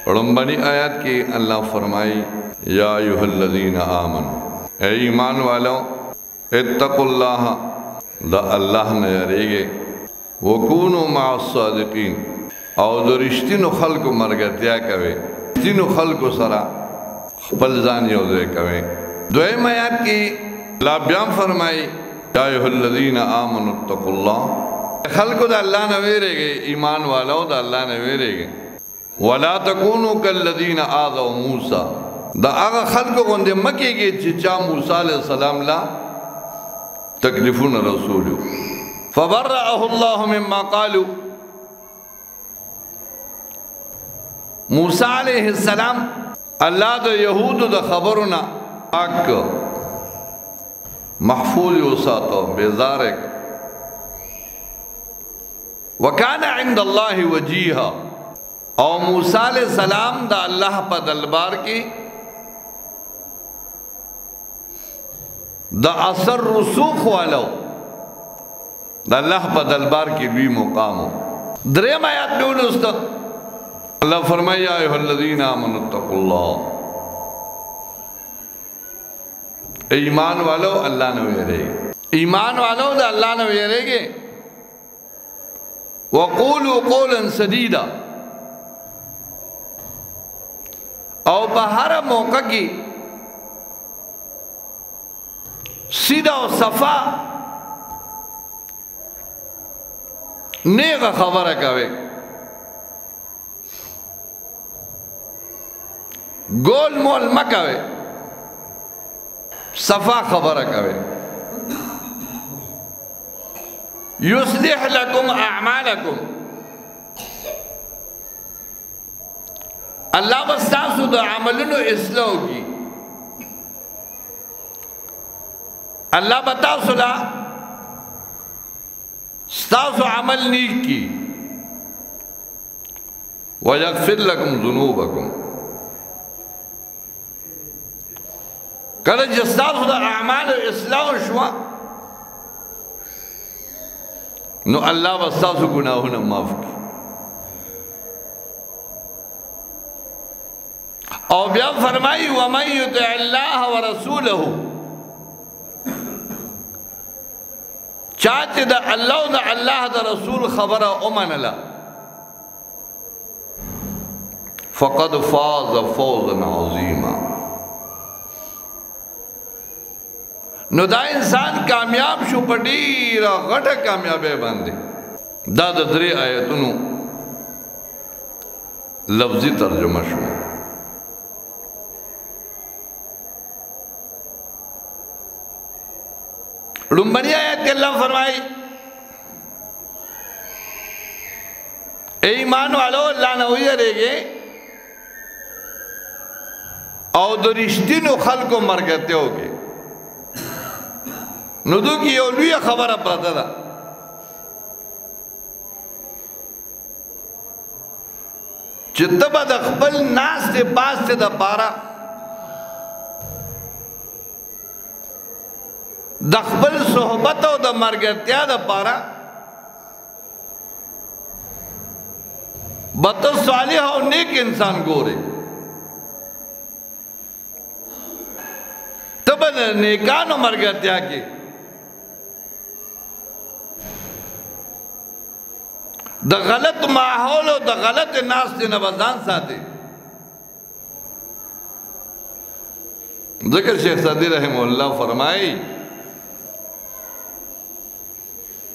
रंबनी आयत की अल्लाह फरमाई या अय्युहल्लज़ीन आमनू, ए ईमान वालों, इत्तक़ुल्लाह, द अल्लाह न डरेगे, वकूनू मअस-सादिक़ीन, और जो रिश्तिनो खल्को मरगतिया कवे, रिश्तिनो खल्को सरा खपल जान योज़े कवे। दुएम आयत की अल्लाह बयान फरमाई या अय्युहल्लज़ीन आमनू इत्तक़ुल्लाह, खल्को द अल्लाह न वेरेगे, ईमान वालों द अल्लाह न वेरेगे, वला तकूनू कल्लज़ीन आज़ौ मूसा, द आगा खल्को गोंदे मकेगे चिचा मूसा अलैहिस्सलाम ला तकलीफुन रसूलु फबर्रअहु अल्लाहु मिम्मा क़ालू, मूसा अलैहिस्सलाम अल्लाह द यहूद द खबरना आक महफूज वसातो बेजारक वकाना इंदल्लाहि वजीहा, और मूसा अलैहिस्सलाम दा अल्लाह पर दलबार की द असर रसूख वालो द अल्लाह पर दलबार की भी मुकाम हो। दरेम आयत में उलस्त अल्लाह फरमाया या अय्युहल्लज़ीन आमनू इत्तक़ुल्लाह, ईमान वालों अल्लाह ने वेरेगे, ईमान वालों द अल्लाह ने वेरेगे, वक़ूलू क़ौलन सदीदा, और बहर मौका की सीधा और सफा नेक खबर कवे, गोल मोल म कवे, सफा खबर कवे। युस्लिह लकुम अअमालकुम, अल्लाह बस्तासु द अमलनो इस्लाह की, अल्लाह बतासुला स्तासु अमल नीक की, वयग़फ़िर लकुम ज़ुनूबकुम, कल जस्तासु द अमाल इस्लाह शुआ नो अल्लाह बस्तासु गुनाहों माफ़ की। और बयान फरमाई वमन युतिअल्लाह व रसूलहु, चाचे द अल्लाह द रसूल खबर उमनला फ़क़द फ़ाज़ फ़ौज़न अज़ीमा, नो दा इंसान कामयाब शु पडीरा गठा कामयाबे बांधे। दा दरे आयतुनु लफ्जी तर्जुमा शु। रुम्बनी आयत के अल्लाह फरमाई ए ईमान वालों अल्लाह न उयरेगे, और दो रिश्तिनो खल्को मरगते होगे, नुदू की ओलुया खबर पता था चित्तबा द खपल नास से पास से द पारा द खपल सोहबत द मरगत्या द पारा बत सालिह और नेक इंसान गोरे तब नेकानो मरगत्या के द गलत माहौल और द गलत नास से नवाजान साथे। ज़िक्र शेख सदी रहमहुल्लाह फरमाई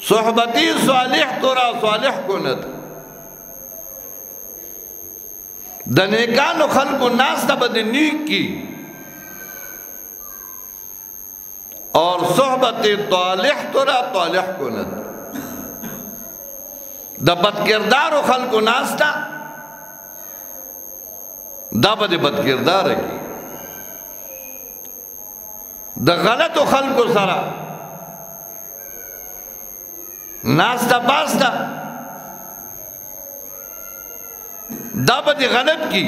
सोहबती सालिह तोरा सालिह कुनत, द नेकानो खल्को नास तबद नीक की, और सोहबती तालिह तोरा तालिह कुनत, द बदकिरदार खल्को नास्ता दाबद बदकिरदार की, द गलत खल्को सरा नास्ता पास्ता दाबद गलत की,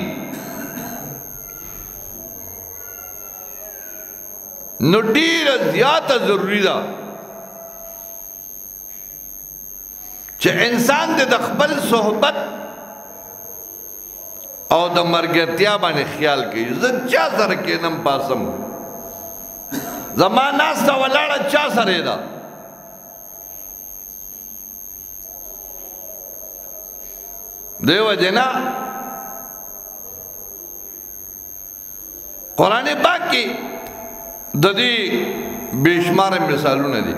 नुडीर ज्यादा जरूरी दा चे इंसान दे दखबल सोहबत او د مرګتیا باندې خیال کوي زه چا سره کینم پاسم زما ناسته ولاړه چا سره ده دیو جنا قرآن پاک کی د دې بشمار مثالونه دي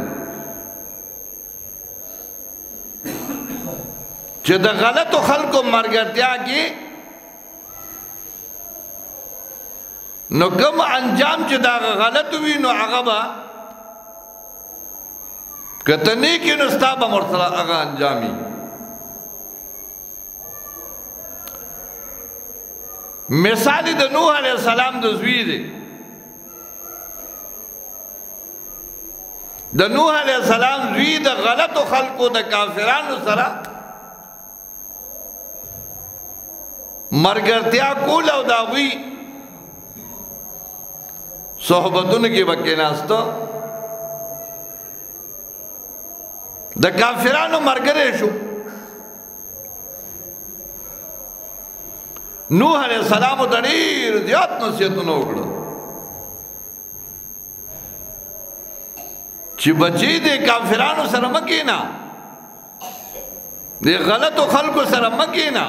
چې د غلطو خلکو مرګتیا کې نو کوم انجام چې دا غلط وي نو هغه به کته نه کې نو ستا به ورسره هغه انجامي مثال د نوح علیہ السلام د زوی دی د نوح علیہ السلام زوی د غلطو خلقو د کافرانو سره مرګرتیا کول او دا وی صحبتونو کې وکې ناستو د کافرانو مرګره شو نوح علیہ السلام ته ډېر زیات نصیحتونه وکړو چې بچی دې کافرانو سره مه کېنه دې غلطو خلکو سره مه کېنه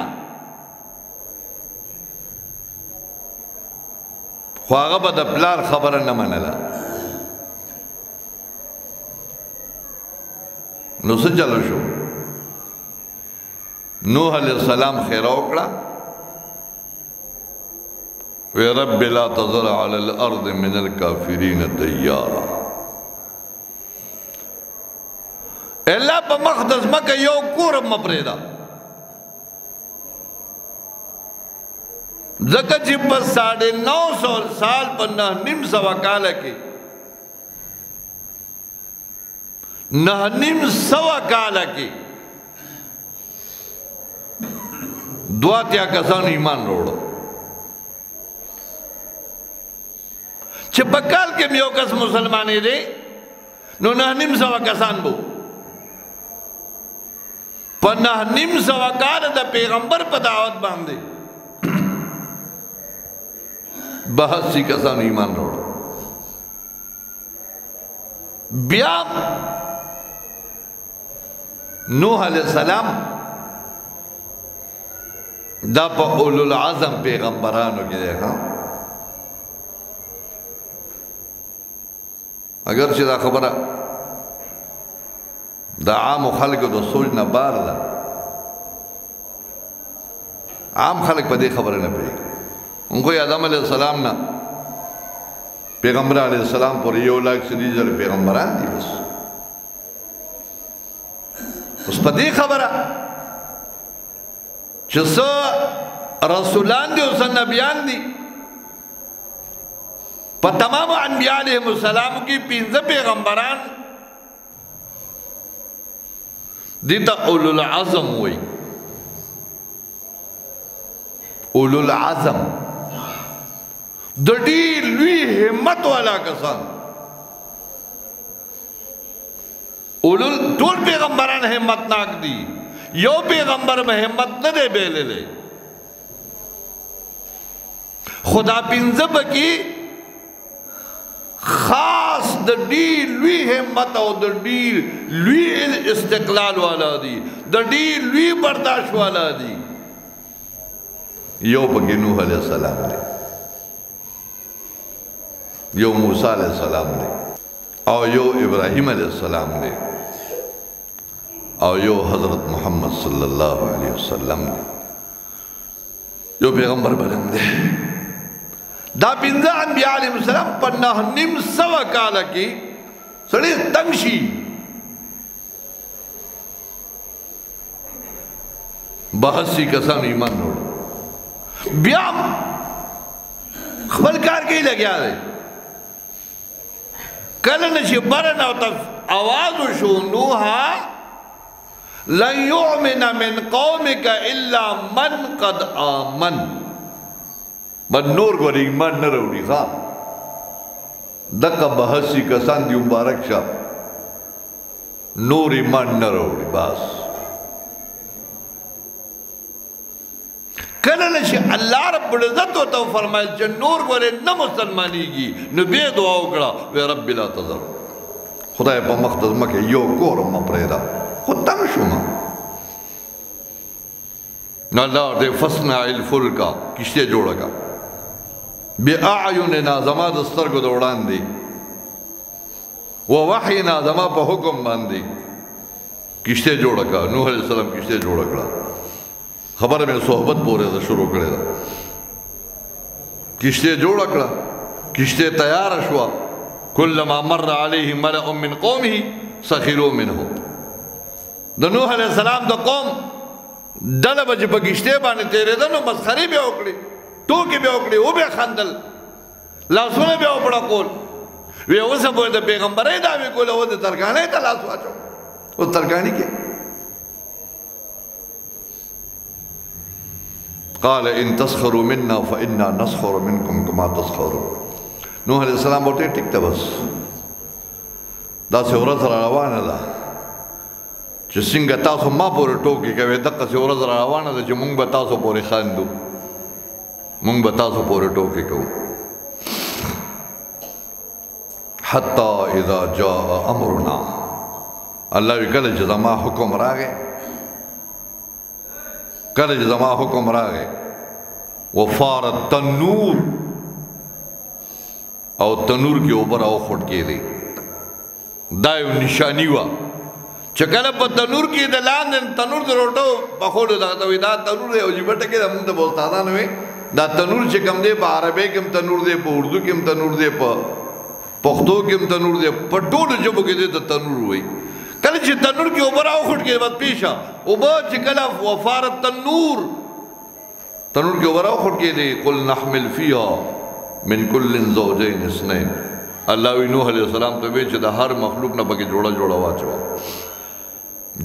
خو هغه به د پلار خبره نه منله نو څه چلو شو نوح علیہ السلام خیره وکړه وی رب لا تذر علی الارض من الکافرین دیارا اللہ پا مقدس مکہ یو کورم مپریدا زکا چی پس 950 سال پر 9.5 کالا کی 9.5 کالا کی دواتیا کسان ایمان روڑا چې بکال کې یو کس مسلمانې دی نو 9.5 کسان بو په 9.5 کال د پیغمبر په دعوت باندې 82 کسان ایمان وروړ بیا نوح علیہ السلام دا په اولو العظم پیغمبرانو کې دی ها اگر چې دا خبره دا عام خلق د سوچ نه بار ده عام خلق په دې خبره نه پوهېږي موږ آدم علیہ السلام نه پیغمبر علیہ السلام پورې 1,30,000 پیغمبران دي بس اوس په دې خبره چې څه رسولان دي او څه نبیان دي پا تمام انبیاء علیہ السلام کی 15 پیغمبران دیتا اولو العظم ہوئی اولو العظم دڑی لوی حمت والا کسان طول پیغمبران حمت ناک دی یو پیغمبر میں حمت نہ دے بیلے لے خدا 15 بکی خاص د ډیر لوی همت او د ډیر لوی استقلال والا دي د ډیر لوی برداشت والا دي یو پکې نوح علیہ السلام دی یو موسی علیہ السلام دی او یو ابراہیم علیہ السلام دی او یو حضرت محمد صلی اللہ علیہ وسلم دی یو پیغمبر بلند دی دا 15 انبیاء علیہ السلام پر 9.5 کالا کی سڑی تنگشی 82 کسان ایمان نوڑ بیام خبر کار کئی لگیا دے کلنشی برن او تف آوازو شو نوحا لن یعمن من قومک الا من قد آمن من نور گوری ایمان نہ روڑی خواه دقا 82 کسان دی مبارک شا نور ایمان نہ روڑی باس کله چې الله رب العزت ورته فرمایل چې نور ګورې نه مسلمانېږي نو بیا دعا وکړه وی رب لا تذر خدای په مخ د ځمکې یو کور مه پرېږده خو تنګ شوم نو الله ورته فصنع الفلک کشتۍ جوړه کړه بأعیننا زما د سترګو د وړاندې ووحینا زما په حکم باندې کشتۍ جوړه کړه نوح علیہ السلام کشتۍ جوړه کړه خبره مې صحبت پورې ده شروع کړې ده کشتۍ جوړه کړه کشتۍ تیاره شوه کلما مر علیه ملأ من قومه سخروا منه د نوح علیہ السلام د قوم ډله به چې په کشتۍ باندې تېرېده نو مسخرې بیا وکړې ټوکې بیا وکړې وبیا خندل لاسونه بیا وپړکول وی اوس به د پیغمبرۍ دعوې کوله اوس د ترکاڼۍ ته لاس واچو اوس ترکاڼي کې قال ان تسخروا منا فإنا نسخر منكم كما تسخرون نوح علیہ السلام ورته ټیک ده بس داسې ورځ را روانه ده چې څنګه تاسو ما پورې ټوکې کوئ دقسې ورځ را روانه ده چې موږ به تاسو پورې خاندو موږ به تاسو پورې ټوکې کوو حتی اذا جاء امرنا الله وی کله چې زما حکم راغی کله چې زما حکم راغی وفار التنور او تنور کې اوبه راوخوټ کېدی دا یو نشاني وه چې کله په تنور کې د لاندې تنور د روټو پخولو دغه ته وي دا تنور دی عجیبه ټکې ده مونږ ته به استادانو وي دا تنور چې کوم دی په عربۍ کې هم تنور دی په اردو کې هم تنور دی په پښتو کې هم تنور دی په ټولو ژبو کې دی د تنور وایي کله چې تنور کې اوبه راوخوټ کېږي بس پیشه اوبه چې کله وفار التنور تنور کې اوبه راوخوټ کېږي قل نحمل فیها من کل زوجین اثنین الله وی نوح علیہ السلام ته وی چې د هر مخلوق نه پکې جوړه جوړه واچوه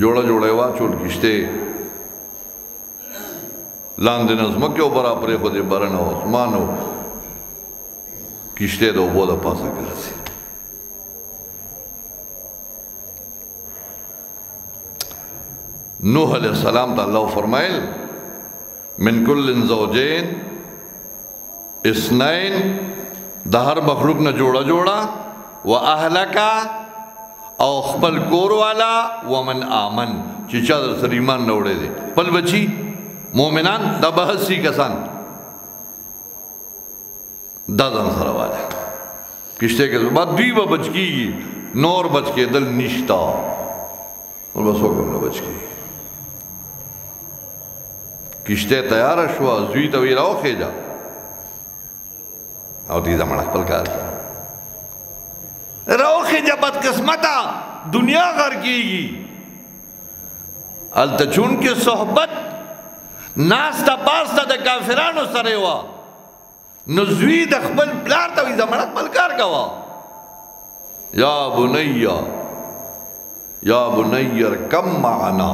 جوړه جوړه واچول کشتۍ لاندې نه ځمکې اوبه را پرېښودې بره نه اسمان و کشتۍ د اوبو د پاسه ګرځي نوح علیہ السلام ته الله فرمایل من کل زوجین اثنین د هر مخلوق نه جوړه جوړه و اهلکا او خپل کور والا ومن آمن چې چا در سره ایمان نه وړی دی خپل بچي مؤمنان دا بهسي کسان دا ځان سره والا کشتۍ کې بعد دوی به بچ کېږي نور بچ کېدل نشته اور به څوک هم نه بچ کېږي کشتۍ تیاره شوه زوی ته وی راوخېږه او دې زمانه خپل کار راوخېږه بدقسمته دنیا غر کېږي هلته چونکې صحبت ناسته پاسته د کافرانو سره وه نو زوی د خپل پلار ته وي زمانه خپل کار کوه یا بنی ارکب معنا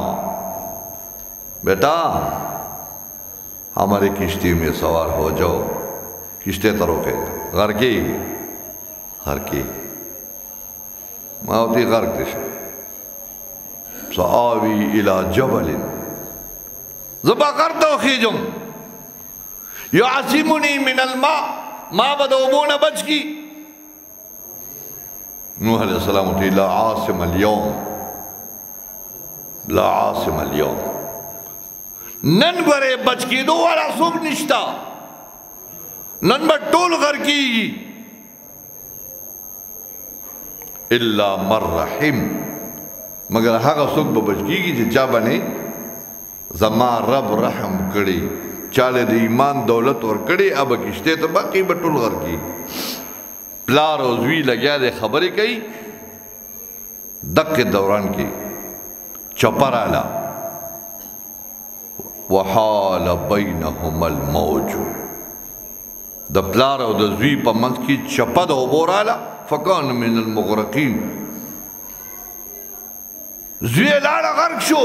بیٹا ہماری کشتی میں سوار ہو جاؤ کشتی تروکے غرق کی ماوتی غرق دش سآوی الى جبل زبا کرتا خیجم یعصمنی من الماء ما بدوبون بچ کی نوح علیہ السلام تی لا عاصم اليوم نن برے بچ کی دو والا سوک نشتا نن بر ټول غر کیږي الا من رحم مگر هغه څوک به بچ کیږي چې چا باندې زما رب رحم کړي چاله د ایمان دولت ور کړي اب کشته ته باقي به ټول غر کیږي پلار او زوی لګیا د خبرې کوي دغه دوران کې چپراله وحال بینهما الموج د پلار او د زوی په منځ کې چپه د اوبو راله فکان من المغرقین زوی لاړه غرق شو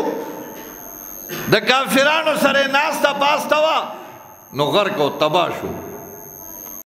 د کافرانو سره ناسته پاسته وه نو غرق او تباه شو